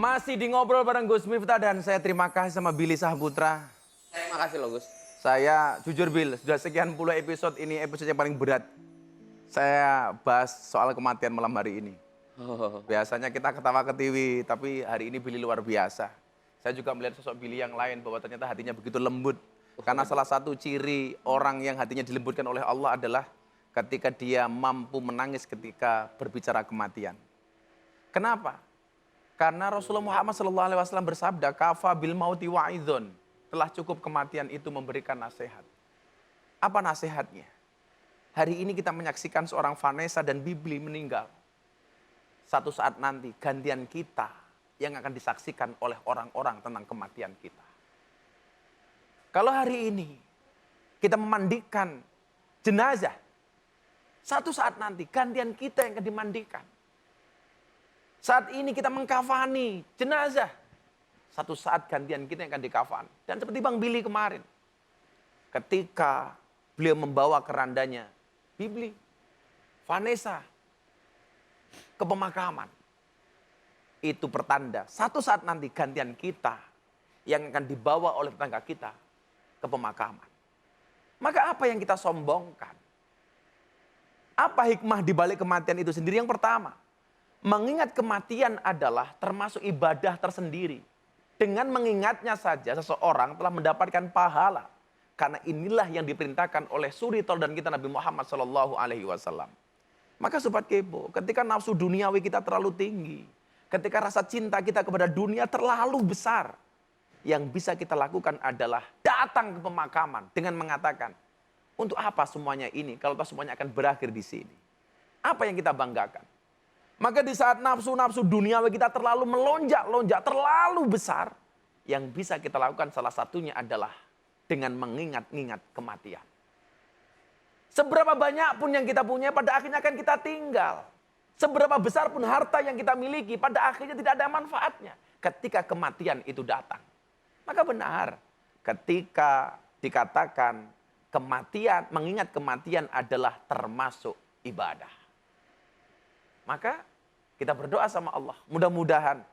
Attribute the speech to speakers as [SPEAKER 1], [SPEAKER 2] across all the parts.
[SPEAKER 1] Masih di ngobrol bareng Gus Miftah dan saya terima kasih sama Billy Sahaputra.
[SPEAKER 2] Terima kasih loh Gus.
[SPEAKER 1] Saya jujur Bill, sudah sekian puluh episode ini episode yang paling berat. Saya bahas soal kematian malam hari ini. Biasanya kita ketawa ketiwi, tapi hari ini Billy luar biasa. Saya juga melihat sosok Billy yang lain bahwa ternyata hatinya begitu lembut. Karena salah satu ciri orang yang hatinya dilembutkan oleh Allah adalah ketika dia mampu menangis ketika berbicara kematian. Kenapa? Karena Rasulullah Muhammad SAW bersabda, kafa bil mauti wa'idhon. Telah cukup kematian itu memberikan nasihat. Apa nasihatnya? Hari ini kita menyaksikan seorang Vanessa dan Bibli meninggal. Satu saat nanti gantian kita yang akan disaksikan oleh orang-orang tentang kematian kita. Kalau hari ini kita memandikan jenazah, satu saat nanti gantian kita yang akan dimandikan. Saat ini kita mengkafani jenazah. Satu saat gantian kita yang akan dikafan. Dan seperti Bang Billy kemarin. Ketika beliau membawa kerandanya Bibli, Vanessa ke pemakaman. Itu pertanda. Satu saat nanti gantian kita yang akan dibawa oleh tetangga kita ke pemakaman. Maka apa yang kita sombongkan? Apa hikmah di balik kematian itu sendiri? Yang pertama, mengingat kematian adalah termasuk ibadah tersendiri. Dengan mengingatnya saja seseorang telah mendapatkan pahala. Karena inilah yang diperintahkan oleh suri teladan kita Nabi Muhammad SAW. Maka sobat kepo, ketika nafsu duniawi kita terlalu tinggi, ketika rasa cinta kita kepada dunia terlalu besar, yang bisa kita lakukan adalah datang ke pemakaman dengan mengatakan, untuk apa semuanya ini kalau semuanya akan berakhir di sini? Apa yang kita banggakan? Maka di saat nafsu-nafsu duniawi kita terlalu melonjak-lonjak, terlalu besar, yang bisa kita lakukan salah satunya adalah dengan mengingat-ingat kematian. Seberapa banyak pun yang kita punya, pada akhirnya akan kita tinggal. Seberapa besar pun harta yang kita miliki, pada akhirnya tidak ada manfaatnya ketika kematian itu datang. Maka benar, ketika dikatakan kematian, mengingat kematian adalah termasuk ibadah. Maka kita berdoa sama Allah, mudah-mudahan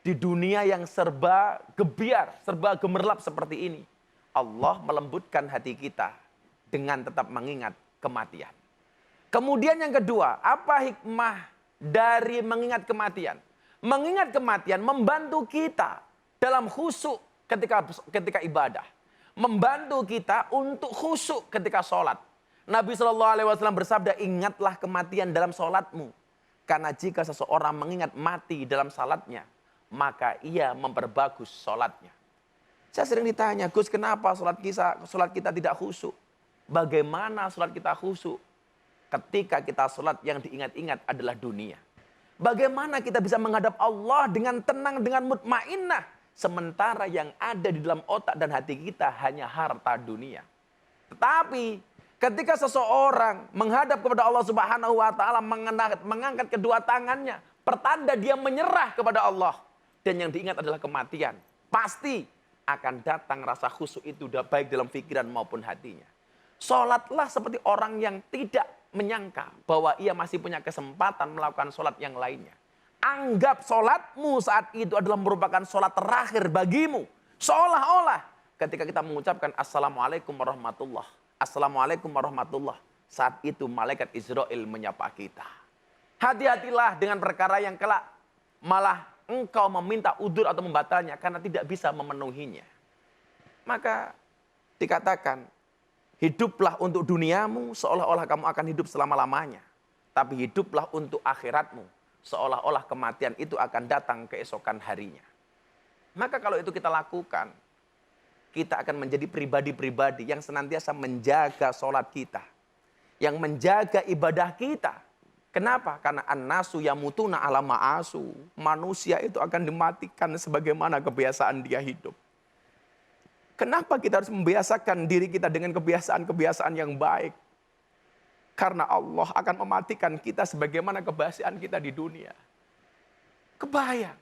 [SPEAKER 1] di dunia yang serba gebiar, serba gemerlap seperti ini, Allah melembutkan hati kita dengan tetap mengingat kematian. Kemudian yang kedua, apa hikmah dari mengingat kematian? Mengingat kematian membantu kita dalam khusyuk ketika ibadah. Membantu kita untuk khusyuk ketika sholat. Nabi SAW bersabda, ingatlah kematian dalam sholatmu. Karena jika seseorang mengingat mati dalam salatnya, maka ia memperbagus salatnya. Saya sering ditanya, Gus, kenapa salat kita tidak khusyuk? Bagaimana salat kita khusyuk? Ketika kita salat yang diingat-ingat adalah dunia. Bagaimana kita bisa menghadap Allah dengan tenang, dengan mutmainnah, sementara yang ada di dalam otak dan hati kita hanya harta dunia. Tetapi ketika seseorang menghadap kepada Allah Subhanahu wa taala, mengangkat kedua tangannya, pertanda dia menyerah kepada Allah, dan yang diingat adalah kematian, pasti akan datang rasa khusyuk itu baik dalam pikiran maupun hatinya. Salatlah seperti orang yang tidak menyangka bahwa ia masih punya kesempatan melakukan salat yang lainnya. Anggap salatmu saat itu adalah merupakan salat terakhir bagimu. Seolah-olah ketika kita mengucapkan Assalamualaikum warahmatullah, Assalamualaikum warahmatullah, saat itu malaikat Israel menyapa kita. Hati-hatilah dengan perkara yang kelak malah engkau meminta udzur atau membatalnya karena tidak bisa memenuhinya. Maka dikatakan, hiduplah untuk duniamu seolah-olah kamu akan hidup selama-lamanya. Tapi hiduplah untuk akhiratmu seolah-olah kematian itu akan datang keesokan harinya. Maka kalau itu kita lakukan, kita akan menjadi pribadi-pribadi yang senantiasa menjaga sholat kita. Yang menjaga ibadah kita. Kenapa? Karena an-nasu yamutuna ala ma'asu. Manusia itu akan dimatikan sebagaimana kebiasaan dia hidup. Kenapa kita harus membiasakan diri kita dengan kebiasaan-kebiasaan yang baik? Karena Allah akan mematikan kita sebagaimana kebiasaan kita di dunia. Kebayang.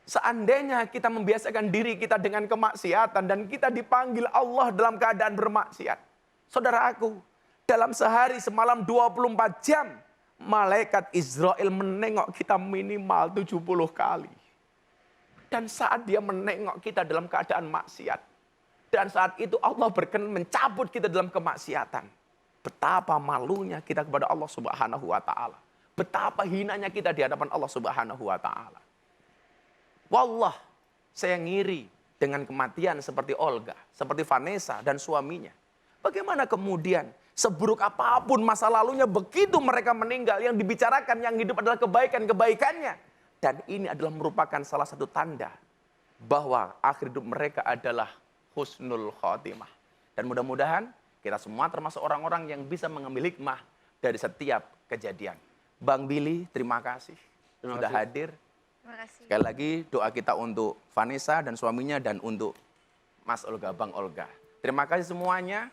[SPEAKER 1] Seandainya kita membiasakan diri kita dengan kemaksiatan dan kita dipanggil Allah dalam keadaan bermaksiat. Saudara aku, dalam sehari semalam 24 jam, malaikat Israel menengok kita minimal 70 kali. Dan saat dia menengok kita dalam keadaan maksiat. Dan saat itu Allah berkenan mencabut kita dalam kemaksiatan. Betapa malunya kita kepada Allah Subhanahu wa ta'ala. Betapa hinanya kita di hadapan Allah Subhanahu wa ta'ala. Wallah, saya ngiri dengan kematian seperti Olga, seperti Vanessa dan suaminya. Bagaimana kemudian seburuk apapun masa lalunya, begitu mereka meninggal, yang dibicarakan, yang hidup adalah kebaikan-kebaikannya. Dan ini adalah merupakan salah satu tanda bahwa akhir hidup mereka adalah husnul khotimah. Dan mudah-mudahan kita semua termasuk orang-orang yang bisa mengambil hikmah dari setiap kejadian. Bang Billy, terima kasih sudah hadir.
[SPEAKER 2] Terima kasih.
[SPEAKER 1] Sekali lagi doa kita untuk Vanessa dan suaminya dan untuk Mas Olga, Bang Olga. Terima kasih semuanya.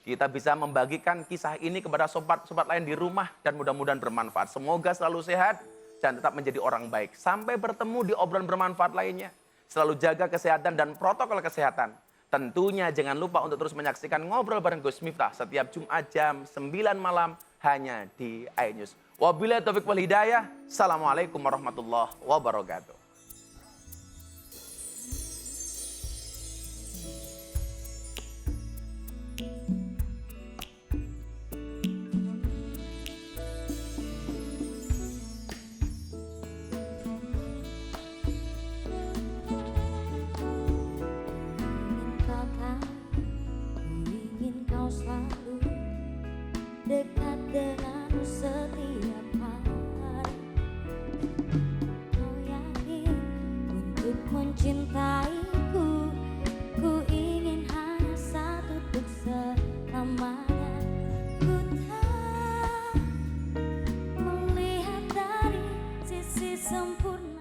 [SPEAKER 1] Kita bisa membagikan kisah ini kepada sobat-sobat lain di rumah dan mudah-mudahan bermanfaat. Semoga selalu sehat dan tetap menjadi orang baik. Sampai bertemu di obrolan bermanfaat lainnya. Selalu jaga kesehatan dan protokol kesehatan. Tentunya jangan lupa untuk terus menyaksikan Ngobrol bareng Gus Miftah setiap Jumat jam 9 malam hanya di iNews. Wabillahi taufiq wal hidayah. Assalamualaikum warahmatullahi wabarakatuh.
[SPEAKER 3] Ingin kau selalu dekat denganku setiap hari. Kau yakin untuk mencintaiku. Ku ingin hanya satu untuk selamanya. Ku tak melihat dari sisi sempurna